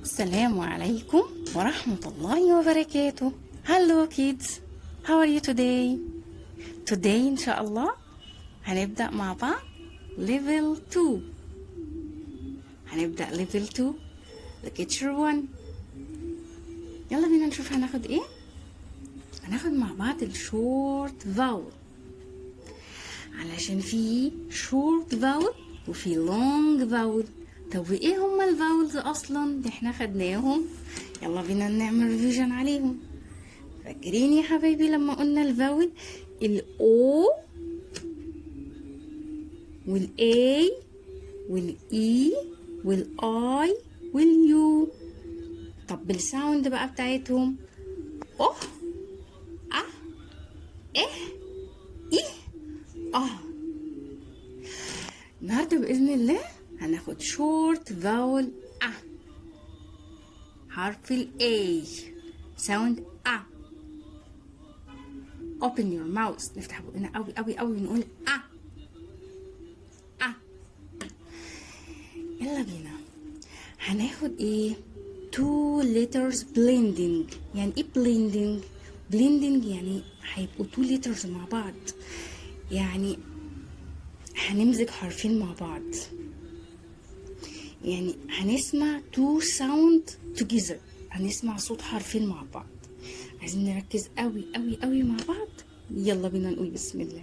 السلام عليكم ورحمة الله وبركاته. Hello kids, how are you today? Today إن شاء الله هنبدأ مع بعض level 2. هنبدأ level 2 lecture 1. يلا بينا نشوف هناخد ايه. هناخد مع بعض الشورت فاول، علشان في شورت فاول وفي لونج فاول. طب وايه هما الفاولز اصلا دي؟ احنا خدناهم، يلا بينا نعمل ريفيجن عليهم. فاكرين يا حبايبي لما قلنا الفاول؟ الاو والاي والاي والاي واليو. طب بالساوند بقى بتاعتهم، اوه اه ايه ايه اه. النهارده باذن الله هناخد شورت فاول ا، حرف الاي ساوند ا. open your mouth، نفتح بقنا قوي قوي قوي ونقول ا ا. يلا بينا هناخد ايه؟ two letters blending. يعني ايه blending؟ blending يعني هيبقوا two letters مع بعض، يعني هنمزج حرفين مع بعض، يعني هنسمع two sound together، هنسمع صوت حرفين مع بعض. عايزين نركز قوي قوي قوي مع بعض. يلا بينا نقول بسم الله.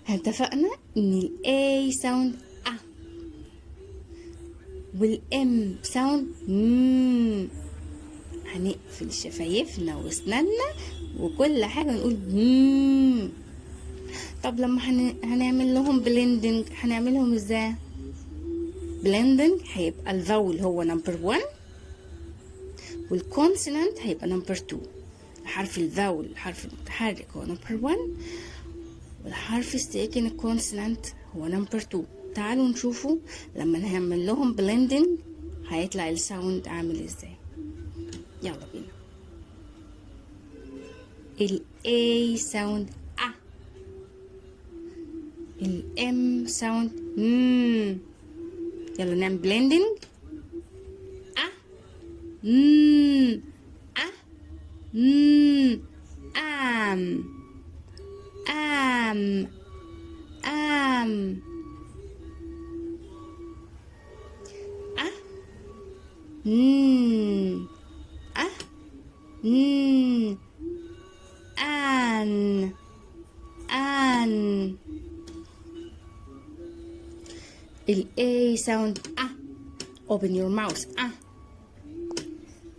اتفقنا ان الاي ساوند ا والام ساوند م. هنقفل شفايفنا واسناننا وكل حاجه نقول م. طب لما هنعمل لهم بلندنج هنعملهم ازاي؟ بلندنج هيبقى الفاول هو نمبر 1 والكونسونانت هيبقى نمبر 2. حرف الفاول الحرف المتحرك هو نمبر 1 والحرف الساكن الكونسونانت هو نمبر 2. تعالوا نشوفوا لما نعمل لهم بلندنج هيطلع الساوند عامل ازاي. يلا بينا. الاي ساوند ا، الام ساوند م. يلا نعمل بلندنج ا م ا م ام ام ام ا م ا م ان ان. ال A sound A، open your mouth A.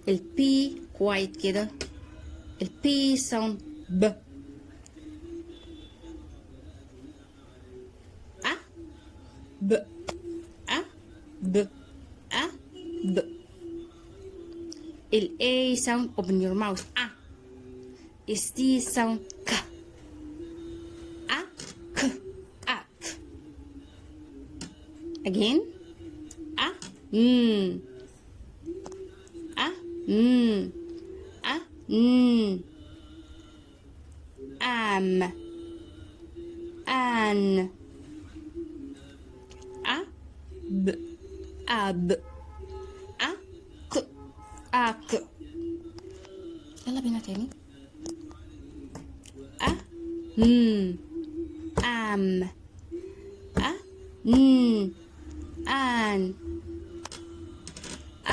ال P quiet كده، ال P sound B. A B A B A B. ال A sound open your mouth A. ال C sound K. A K ak. Again a a a am an a b ab a k ak. يلا بينا تاني. a am a an a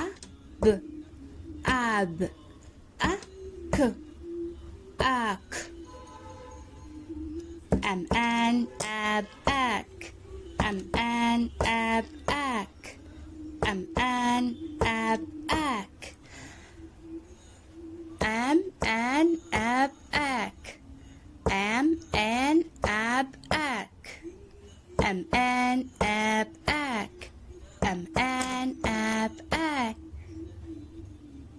b ab a k ak. am an ab ak. am an ab ak. am an ab ak. am an ab ak. am an ab ak. am an ab ak. am an ab ak.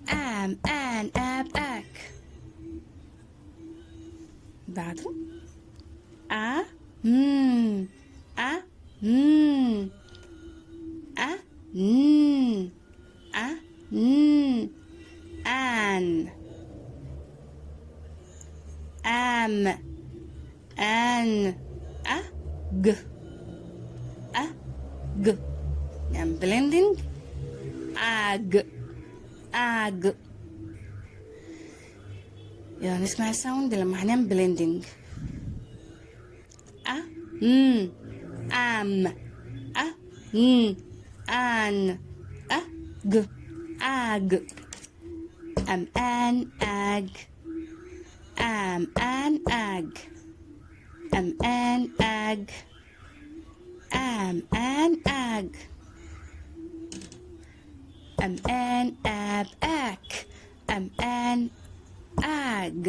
am an ab ak. بعده a a a a an am an a g a g نعمل blending. ag ag. يلا نسمع الساوند لما هنعمل blending. a am a an ag ag. am an ag am an ag am an ag am an ag am an ab ak am an ag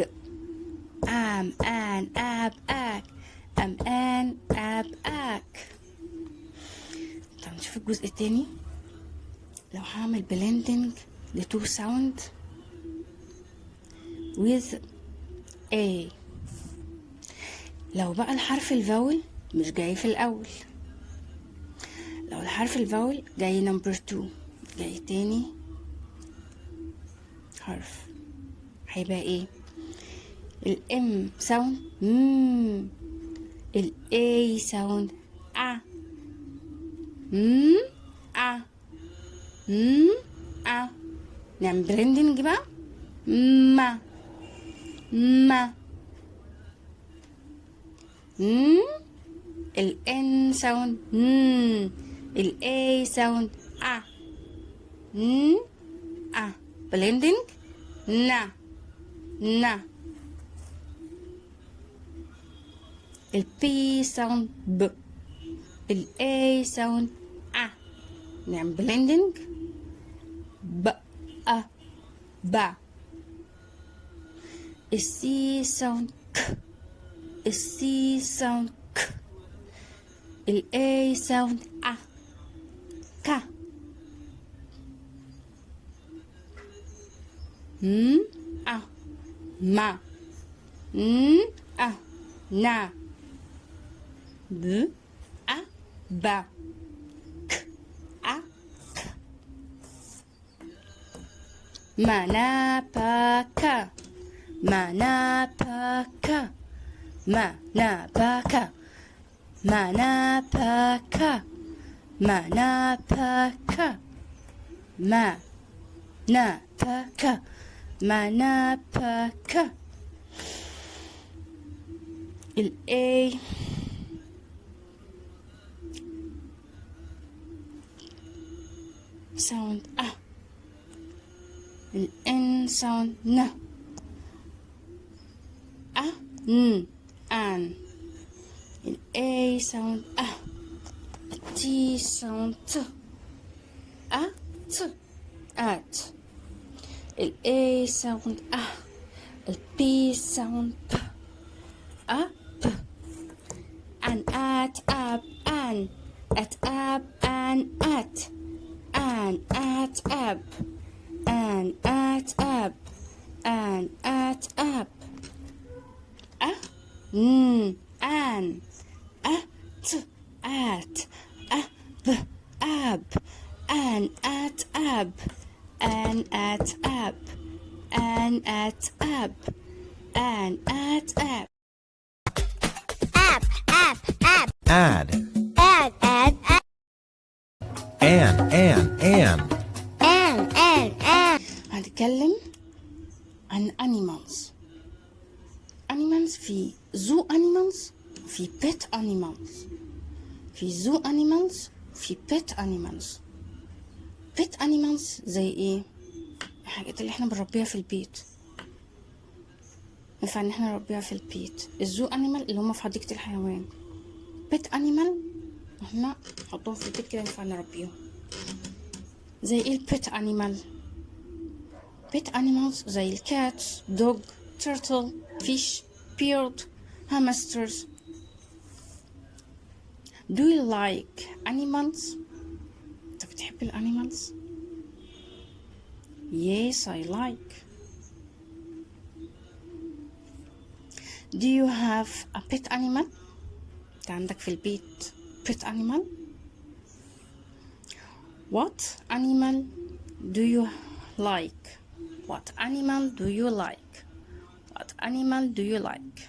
am an ab ak am an ab ak. طب نشوف الجزء التاني. لو هعمل blending لتو sound with a. لو بقى الحرف الفاول مش جاي في الأول، لو الحرف الفاول جاي نمبر 2 جاي تاني حرف، هيبقى ايه؟ الام ساوند الاي ساوند ا ا ا. نعمل بريندنج بقى ما ما الان ساوند الاي ساوند ا ا. blending نا نا. البي ساوند ب الاي ساوند ا. نعمل blending ب ا با. السي ساوند ك السي ساوند ك الاي ساوند ا ك. ا ما ا نا ب ا با ك ا ك. ما نا با كا ما نا با كا ما نا با كا ما نا با كا ما نا با كا ما نا با كا ما نا با كا. الاي ساوند ا الان ساوند ن ا ان الاي ساوند ا التي ساوند ت ا ت ات الاي ساوند ا البي ساوند ب ا ب. ان ات اب ان ات اب ان ات ان ات اب ان ات اب ان ات اب ا ان ات ات ا ب اب ان ات اب ان ات اب ان ات اب ان ات اب. add هنتكلم عن animals. animals في zoo animals في pet animals. في zoo animals في pet animals. pet animals زي ايه؟ الحاجات اللي احنا بنربيها في البيت، ينفع ان احنا نربيها في البيت. الزو انيمال اللي هما في حديقة الحيوان. بيت انيمال احنا نحطهم في البيت كده ينفع نربيهم. زي ايه البيت انيمال؟ بيت انيمالز زي الكات، دوج، تيرتل، فيش، بيرد، هامسترز. Do you like animals؟ انت بتحب الانيمالز؟ Yes, I like. Do you have a pet animal؟ انت عندك في البيت pet animal؟ What animal do you like؟ What animal do you like؟ What animal do you like؟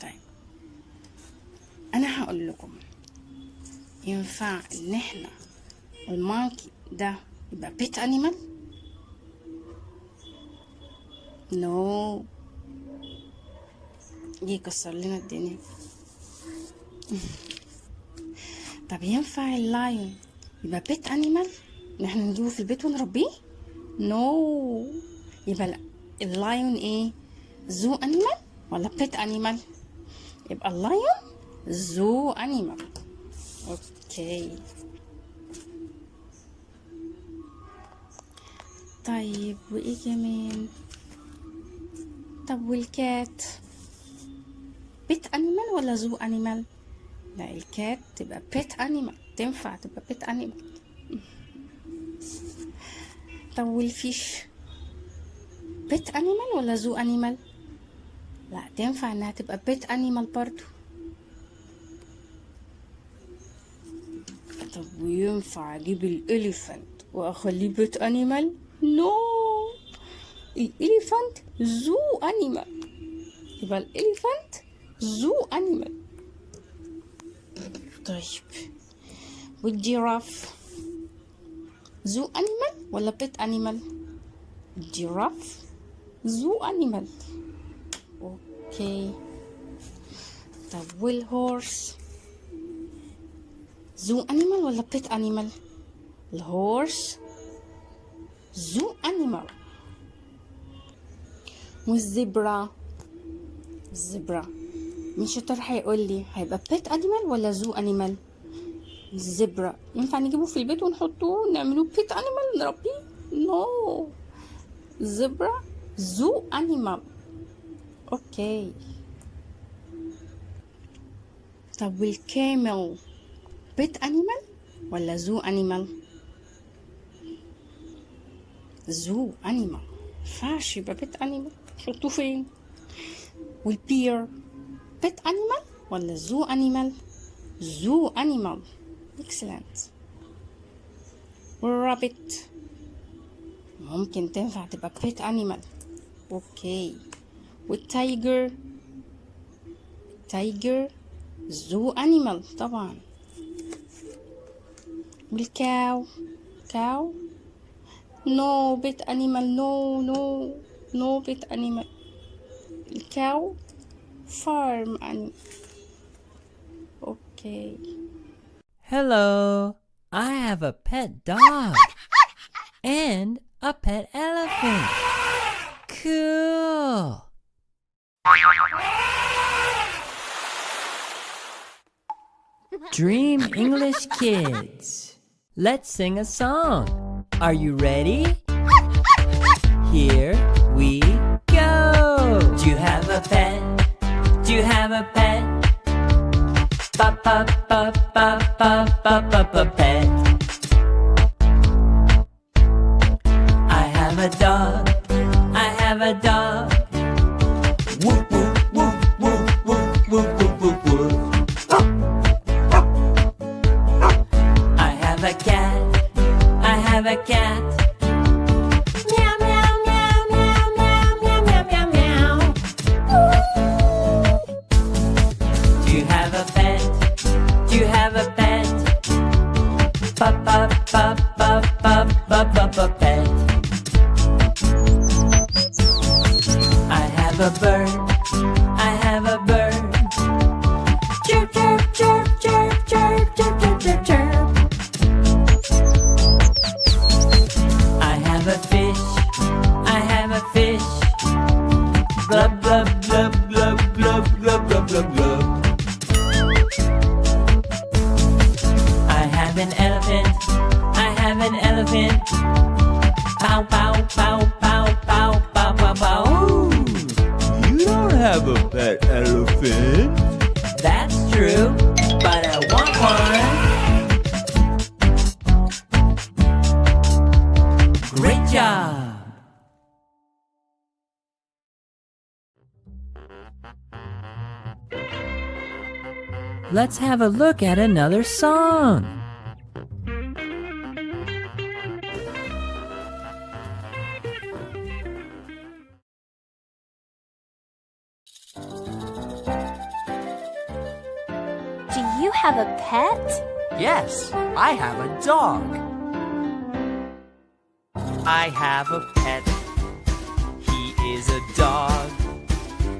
طيب أنا هقول لكم ينفع ان احنا المونكي ده يبقى بيت انيمال؟ نو. جه يكسر لنا الدنيا. طب ينفع اللايون يبقى بيت انيمال ان احنا نجيبه في البيت ونربيه؟ نو. يبقى لا، اللايون ايه؟ زو انيمال ولا بيت انيمال؟ يبقى اللايون زو انيمال. اوكي. طيب وايه كمان؟ طب والكات بيت انيمال ولا زو انيمال؟ لا، الكات تبقى بيت انيمال، تنفع تبقى بيت انيمال. طب والفيش بيت انيمال ولا زو انيمال؟ لا، تنفع انها تبقى بيت انيمال برضو. طب وينفع اجيب الاليفانت واخليه بيت انيمال؟ نو. الاليفانت زو انيمال، يبقى الاليفانت زو انيمال. طيب والجيراف زو انيمال ولا بيت انيمال؟ الجيراف زو انيمال. اوكي. طب والهورس زو انيمال ولا بيت انيمال؟ الهورس زو انيمال. والزبرة، الزبرة مين شاطر هيقول لي هيبقى بيت انيمال ولا زو انيمال؟ الزبرة ينفع نجيبه في البيت ونحطه نعمله بيت انيمال نربيه؟ نو. الزبرة زو انيمال. اوكي. طب والكامل بيت انيمال ولا زو انيمال؟ زو انيمال، مينفعش يبقى بيت انيمال، نحطوه فين؟ والبير بيت انيمال ولا زو انيمال؟ زو انيمال. اكسلنت. والرابت ممكن تنفع تبقى بيت انيمال. اوكي. والتايجر، تايجر زو انيمال طبعا. والكاو، كاو نو بيت انيمال. نو نو نو بيت انيمال. الكاو فارم انيمال. اوكي. Hello, I have a pet dog and a pet elephant. Cool. Dream English kids. Let's sing a song. Are you ready? Here we go. Do you have a pet? Do you have a pet? Ba ba ba ba ba ba ba ba pet. I have a dog. I have a dog. Woof woof woof woof woof woof woof woof woof. I have a cat. I have a cat. Meow meow meow meow meow meow meow meow meow. Do you have a pet? Do you have a pet? Ba ba ba ba ba ba ba ba pet. I have a bird. I have a bird. Chirp chirp chirp chirp chirp chirp chirp chirp chirp. I have a fish. I have a fish. Glub glub glub glub glub glub glub glub glub. I have an elephant. I have an elephant. Pow pow pow pow pow pow pow pow. Ooh, You don't have a pet elephant. that's true, but I want one. Great job. Let's have a look at another song. Do you have a pet? Yes, I have a dog. I have a pet. He is a dog.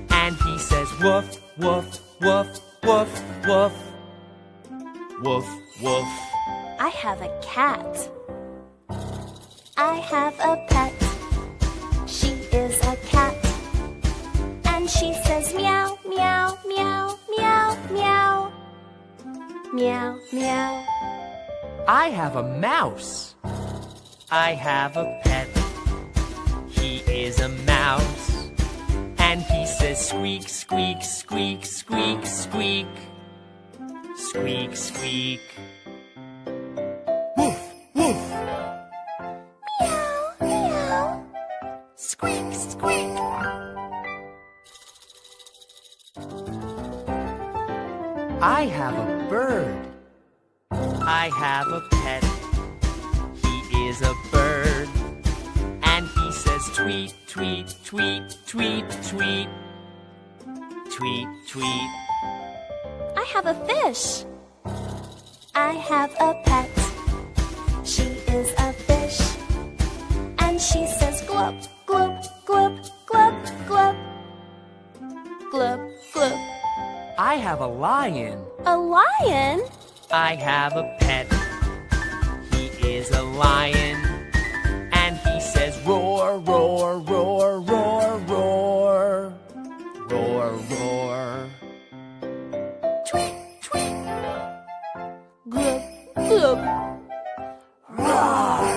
And he says woof, woof, woof, woof, woof. Woof, woof. I have a cat. I have a pet. She is a cat. And she says meow, meow, meow, meow, meow. Meow, meow. I have a mouse. I have a pet. He is a mouse. And he says squeak, squeak, squeak, squeak, squeak. Squeak, squeak. Woof, woof. Meow, meow. Squeak, squeak. I have a bird. I have a pet. He is a bird. And he says tweet, tweet, tweet, tweet, tweet. Tweet, tweet. I have a fish. I have a pet. She is a fish. And she says glub, glub, glub, glub, glub. Glub, glub. I have a lion. A lion? I have a pet. He is a lion. And he says roar, roar, roar, roar, roar. Roar, roar. Tweet, tweet. Glub, glub. Roar.